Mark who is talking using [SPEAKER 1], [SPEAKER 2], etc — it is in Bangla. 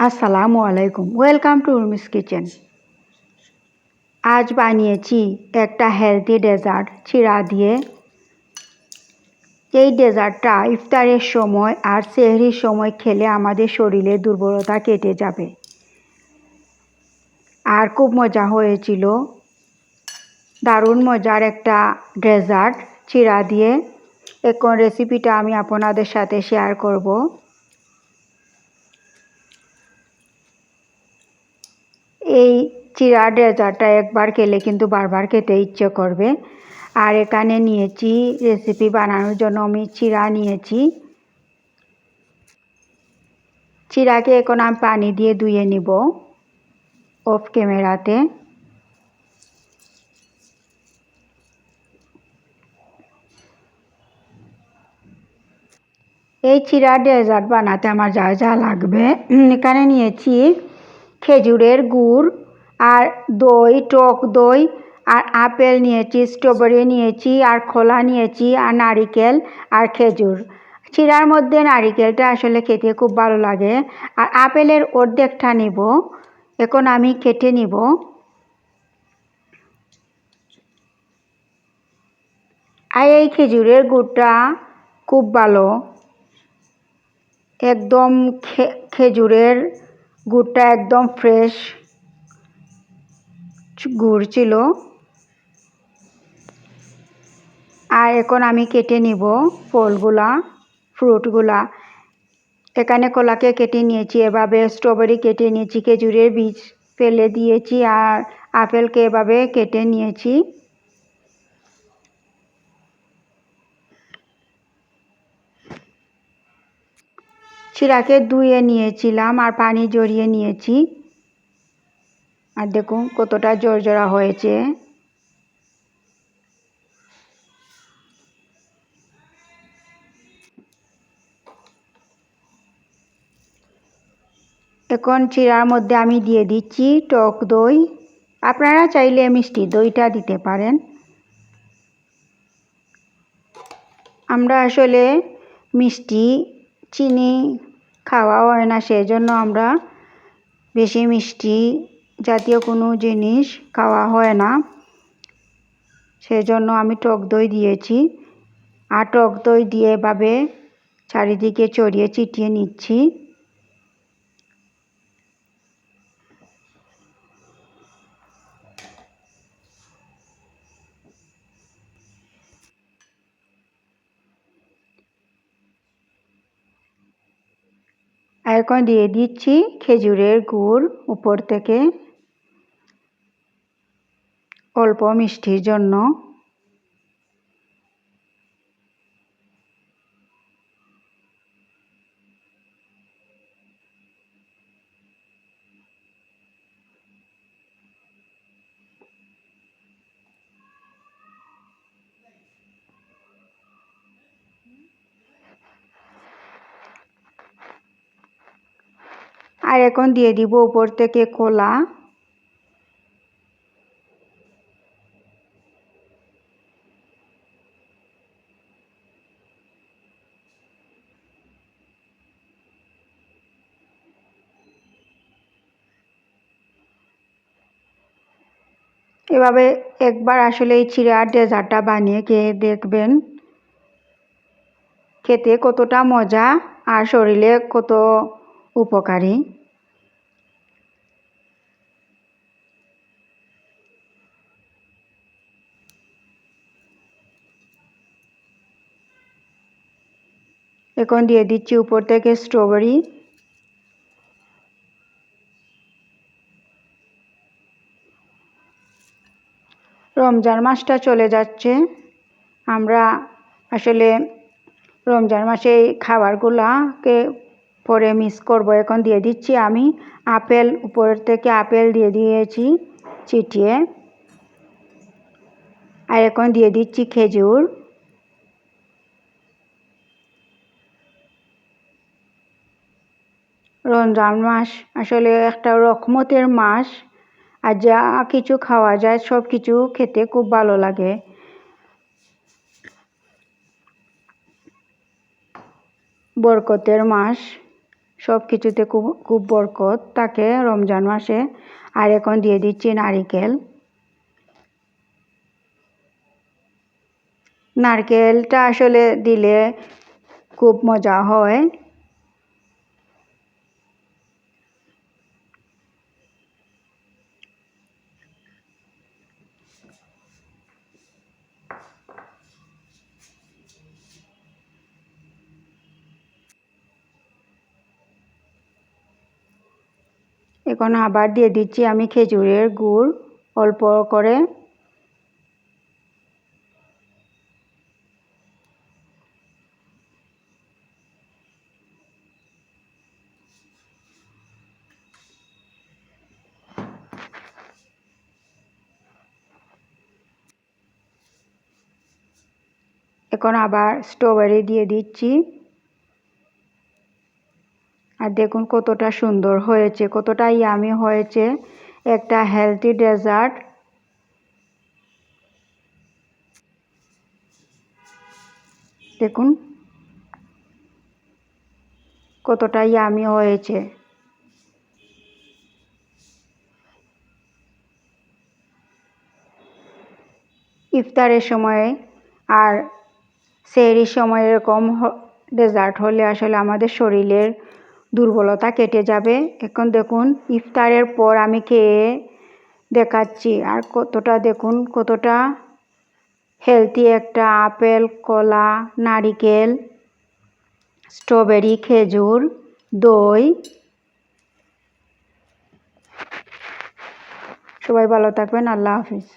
[SPEAKER 1] আসসালামু আলাইকুম, ওয়েলকাম টু উর্মিস কিচেন। আজ বানিয়েছি একটা হেলদি ডেজার্ট চিড়া দিয়ে। এই ডেজার্টটা ইফতারের সময় আর সেহরির সময় খেলে আমাদের শরীরে দুর্বলতা কেটে যাবে। আর খুব মজা হয়েছিল, দারুণ মজার একটা ডেজার্ট চিড়া দিয়ে। এখন রেসিপিটা আমি আপনাদের সাথে শেয়ার করব। এই চিড়া ডেজার্টটা একবার খেলে কিন্তু বারবার খেতে ইচ্ছে করবে। আর এখানে নিয়েছি, রেসিপি বানানোর জন্য আমি চিড়া নিয়েছি। চিড়াকে এখন আমি পানি দিয়ে ধুয়ে নিব অফ ক্যামেরাতে। এই চিড়া ডেজার্ট বানাতে আমার যা যা লাগবে, এখানে নিয়েছি খেজুরের গুড় আর দই, টক দই, আর আপেল নিয়েছি, স্ট্রবেরি নিয়েছি, আর খোলা নিয়েছি, আর নারিকেল আর খেজুর। চিড়ার মধ্যে নারিকেলটা আসলে খেতে খুব ভালো লাগে। আর আপেলের অর্ধেকটা নিব, এখন আমি কেটে নিব। আর এই খেজুরের গুড়টা খুব ভালো, একদম খেজুরের গুড়টা একদম ফ্রেশ গুড় ছিল। আর এখন আমি কেটে নিব ফলগুলা, ফ্রুটগুলা। এখানে কলাকে কেটে নিয়েছি এভাবে, স্ট্রবেরি কেটে নিয়েছি, খেজুরের বীজ ফেলে দিয়েছি, আর আপেলকে এভাবে কেটে নিয়েছি। চিড়াকে ধুয়ে নিয়েছিলাম আর পানি ঝরিয়ে নিয়েছি। আর দেখুন কতটা ঝরঝরা হয়েছে। এখন চিড়ার মধ্যে আমি দিয়ে দিচ্ছি টক দই। আপনারা চাইলে মিষ্টি দইটা দিতে পারেন। আমরা আসলে মিষ্টি চিনি খাওয়া হয় না, সেজন্য আমরা বেশি মিষ্টি জাতীয় কোনো জিনিস খাওয়া হয় না, সেজন্য আমি টক দই দিয়েছি। আর টক দই দিয়ে এভাবে চারিদিকে ছড়িয়ে ছিটিয়ে নিচ্ছি। আর এখন দিয়ে দিচ্ছি খেজুরের গুড় উপর থেকে অল্প মিষ্টির জন্য। আর এখন দিয়ে দিব উপর থেকে কলা। এভাবে একবার আসলে এই চিড়ার ডেজার্টটা বানিয়ে খেয়ে দেখবেন, খেতে কতটা মজা আর শরীরে কত উপকারী। এখন দিয়ে দিচ্ছি উপর থেকে স্ট্রবেরি। রমজান মাসটা চলে যাচ্ছে, আমরা আসলে রমজান মাসে এই খাবারগুলাকে পরে মিস করব। এখন দিয়ে দিচ্ছি আমি আপেল, উপর থেকে আপেল দিয়ে দিয়েছি ছিটিয়ে। আর এখন দিয়ে দিচ্ছি খেজুর। রমজান মাস আসলে একটা রহমতের মাস, আর যা কিছু খাওয়া যায় সব কিছু খেতে খুব ভালো লাগে। বরকতের মাস, সব কিছুতে খুব খুব বরকত থাকে রমজান মাসে। আর এখন দিয়ে দিচ্ছি নারিকেল। নারকেলটা আসলে দিলে খুব মজা হয়। এখন আবার দিয়ে দিচ্ছি আমি খেজুরের গুড় অল্প করে। এখন আবার স্ট্রবেরি দিয়ে দিচ্ছি। আর দেখুন কতটা সুন্দর হয়েছে, কতটা ইয়ামি হয়েছে, একটা হেলদি ডেজার্ট। দেখুন কতটা ইয়ামি হয়েছে। ইফতারের সময়ে আর সেহরির সময় এরকম ডেজার্ট হলে আসলে আমাদের শরীরের দুর্বলতা কেটে যাবে। এখন দেখুন ইফতারের পর আমি খেয়ে দেখাচ্ছি আর কতটা দেখুন কতটা হেলদি একটা আপেল, কলা, নারিকেল, স্ট্রবেরি, খেজুর, দই। সবাই ভালো থাকবেন। আল্লাহ হাফিজ।